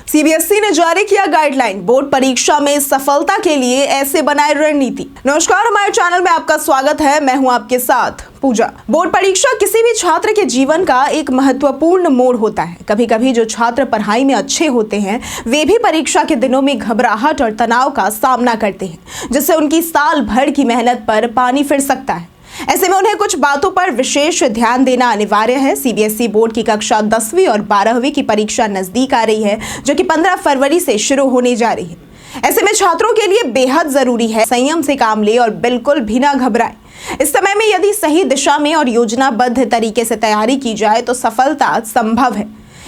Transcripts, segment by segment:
CBSE ने जारी किया गाइडलाइन, बोर्ड परीक्षा में सफलता के लिए ऐसे बनाए रणनीति। नमस्कार, हमारे चैनल में आपका स्वागत है। मैं हूं आपके साथ पूजा। बोर्ड परीक्षा किसी भी छात्र के जीवन का एक महत्वपूर्ण मोड़ होता है। कभी कभी जो छात्र पढ़ाई में अच्छे होते हैं वे भी परीक्षा के दिनों में घबराहट और तनाव का सामना करते हैं, जिससे उनकी साल भर की मेहनत पर पानी फिर सकता है। ऐसे में उन्हें कुछ बातों पर विशेष ध्यान देना अनिवार्य है। सीबीएसई बोर्ड की कक्षा 10वीं और 12वीं की परीक्षा नजदीक आ रही है, जो कि 15 फरवरी से शुरू होने जा रही है। ऐसे में छात्रों के लिए बेहद जरूरी है संयम से काम ले और बिल्कुल भी ना घबराएं। इस समय में यदि सही दिशा में और योजनाबद्ध तरीके से तैयारी की जाए तो सफलता संभव है।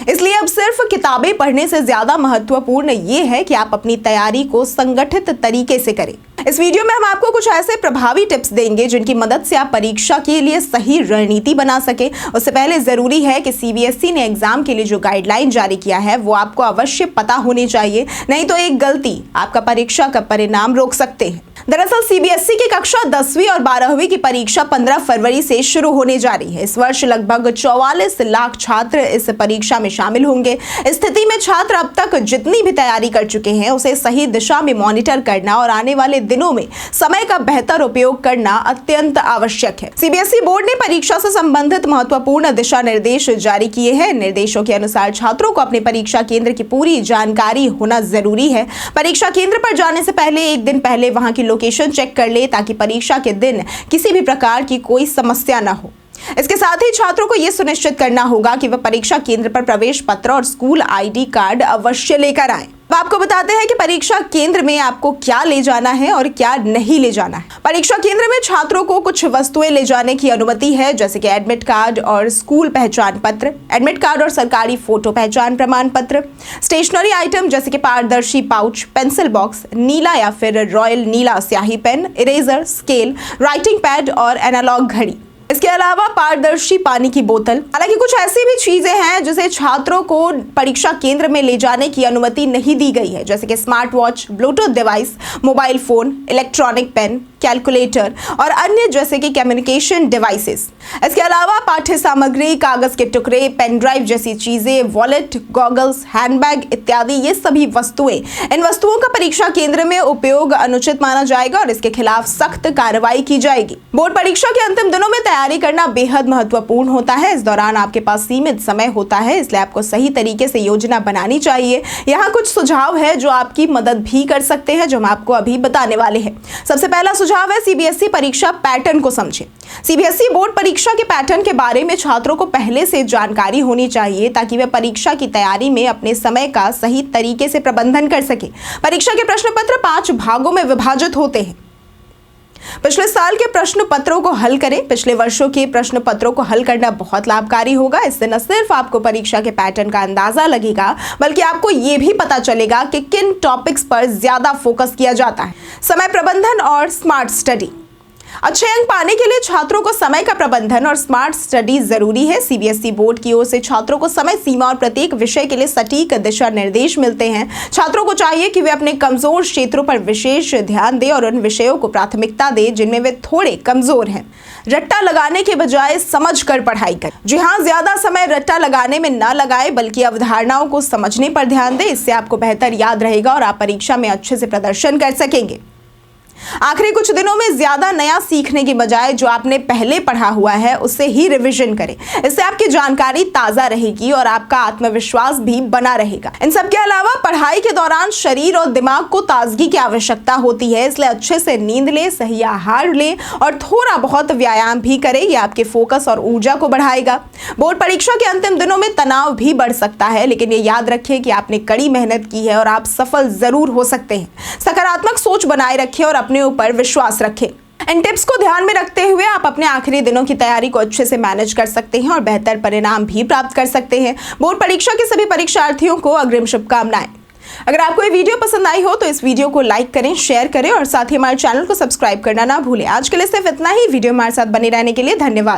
इसलिए अब सिर्फ किताबें पढ़ने से ज्यादा महत्वपूर्ण ये है कि आप अपनी तैयारी को संगठित तरीके से करें। इस वीडियो में हम आपको कुछ ऐसे प्रभावी टिप्स देंगे जिनकी मदद से आप परीक्षा के लिए सही रणनीति बना सके। उससे पहले जरूरी है कि सीबीएसई ने एग्जाम के लिए जो गाइडलाइन जारी किया है वो आपको अवश्य पता होनी चाहिए, नहीं तो एक गलती आपका परीक्षा का परिणाम रोक सकते हैं। दरअसल सीबीएसई की कक्षा 10वीं और 12वीं की परीक्षा 15 फरवरी से शुरू होने जा रही है। इस वर्ष लगभग 44 लाख छात्र इस परीक्षा में शामिल होंगे। इस स्थिति में छात्र अब तक जितनी भी तैयारी कर चुके हैं उसे सही दिशा में मॉनिटर करना और आने वाले दिनों में समय का बेहतर उपयोग करना अत्यंत आवश्यक है। सीबीएसई बोर्ड ने परीक्षा से संबंधित महत्वपूर्ण दिशा निर्देश जारी किए हैं। निर्देशों के अनुसार छात्रों को अपने परीक्षा केंद्र की पूरी जानकारी होना जरूरी है। परीक्षा केंद्र पर जाने से पहले एक दिन पहले वहां की लोकेशन चेक कर ले, ताकि परीक्षा के दिन किसी भी प्रकार की कोई समस्या न हो। इसके साथ ही छात्रों को यह सुनिश्चित करना होगा कि वह परीक्षा केंद्र पर प्रवेश पत्र और स्कूल आईडी कार्ड अवश्य लेकर आएं। अब आपको बताते हैं कि परीक्षा केंद्र में आपको क्या ले जाना है और क्या नहीं ले जाना है। परीक्षा केंद्र में छात्रों को कुछ वस्तुएं ले जाने की अनुमति है, जैसे कि एडमिट कार्ड और स्कूल पहचान पत्र, एडमिट कार्ड और सरकारी फोटो पहचान प्रमाण पत्र, स्टेशनरी आइटम जैसे कि पारदर्शी पाउच, पेंसिल बॉक्स, नीला या फिर रॉयल नीला स्याही pen, eraser, scale, writing pad और एनालॉग घड़ी। इसके अलावा पारदर्शी पानी की बोतल। हालांकि कुछ ऐसी भी चीजें हैं जिसे छात्रों को परीक्षा केंद्र में ले जाने की अनुमति नहीं दी गई है, जैसे कि smart watch, bluetooth device, mobile phone, electronic pen, calculator और अन्य जैसे कि कम्युनिकेशन डिवाइसेस। इसके अलावा पाठ्य सामग्री, कागज के टुकड़े, पेन ड्राइव जैसी चीजें, वॉलेट, गॉगल्स, हैंडबैग इत्यादि ये सभी वस्तुएं, इन वस्तुओं का परीक्षा केंद्र में उपयोग अनुचित माना जाएगा और इसके खिलाफ सख्त कार्रवाई की जाएगी। बोर्ड परीक्षा के अंतिम दिनों में तैयारी करना बेहद महत्वपूर्ण होता है। इस दौरान आपके पास सीमित समय होता है, इसलिए आपको सही तरीके से योजना बनानी चाहिए। यहाँ कुछ सुझाव है जो आपकी मदद भी कर सकते हैं, जो हम आपको अभी बताने वाले हैं। सबसे पहला सुझाव है सीबीएसई परीक्षा पैटर्न को समझें। सीबीएसई बोर्ड परीक्षा के पैटर्न के बारे में छात्रों को पहले से जानकारी होनी चाहिए, ताकि वे परीक्षा की तैयारी में अपने समय का सही तरीके से प्रबंधन कर सके। परीक्षा के प्रश्न पत्र 5 भागों में विभाजित होते हैं। पिछले साल के प्रश्न पत्रों को हल करें। पिछले वर्षों के प्रश्न पत्रों को हल करना बहुत लाभकारी होगा। इससे न सिर्फ आपको परीक्षा के पैटर्न का अंदाजा लगेगा, बल्कि आपको ये भी पता चलेगा कि किन टॉपिक्स पर ज्यादा फोकस किया जाता है। समय प्रबंधन और स्मार्ट स्टडी। अच्छे अंक पाने के लिए छात्रों को समय का प्रबंधन और स्मार्ट स्टडी जरूरी है। सीबीएसई बोर्ड की ओर से छात्रों को समय सीमा और प्रत्येक विषय के लिए सटीक दिशा निर्देश मिलते हैं। छात्रों को चाहिए कि वे अपने कमजोर क्षेत्रों पर विशेष ध्यान दें और उन विषयों को प्राथमिकता दें जिनमें वे थोड़े कमजोर हैं। रट्टा लगाने के बजाय समझ कर पढ़ाई करें। जी हाँ, ज्यादा समय रट्टा लगाने में ना लगाएं, बल्कि अवधारणाओं को समझने पर ध्यान दें। इससे आपको बेहतर याद रहेगा और आप परीक्षा में अच्छे से प्रदर्शन कर सकेंगे। आखिरी कुछ दिनों में ज्यादा नया सीखने की बजाय जो आपने पहले पढ़ा हुआ है उससे ही रिवीजन करें। इससे आपकी जानकारी ताजा रहेगी और आपका आत्मविश्वास भी बना रहेगा। इन सब के अलावा पढ़ाई के दौरान शरीर और दिमाग को ताजगी की आवश्यकता होती है, इसलिए अच्छे से नींद लें, सही आहार लें और थोड़ा बहुत व्यायाम भी करें। यह आपके फोकस और ऊर्जा को बढ़ाएगा। बोर्ड परीक्षा के अंतिम दिनों में तनाव भी बढ़ सकता है, लेकिन ये याद रखें कि आपने कड़ी मेहनत की है और आप सफल जरूर हो सकते हैं। सकारात्मक सोच बनाए रखें और अपने ऊपर विश्वास रखें। इन टिप्स को ध्यान में रखते हुए आप अपने आखिरी दिनों की तैयारी को अच्छे से मैनेज कर सकते हैं और बेहतर परिणाम भी प्राप्त कर सकते हैं। बोर्ड परीक्षा के सभी परीक्षार्थियों को अग्रिम शुभकामनाएं। अगर आपको ये वीडियो पसंद आई हो तो इस वीडियो को लाइक करें, शेयर करें और साथ ही हमारे चैनल को सब्सक्राइब करना ना भूलें। आज के लिए सिर्फ इतना ही। वीडियो हमारे साथ बने रहने के लिए धन्यवाद।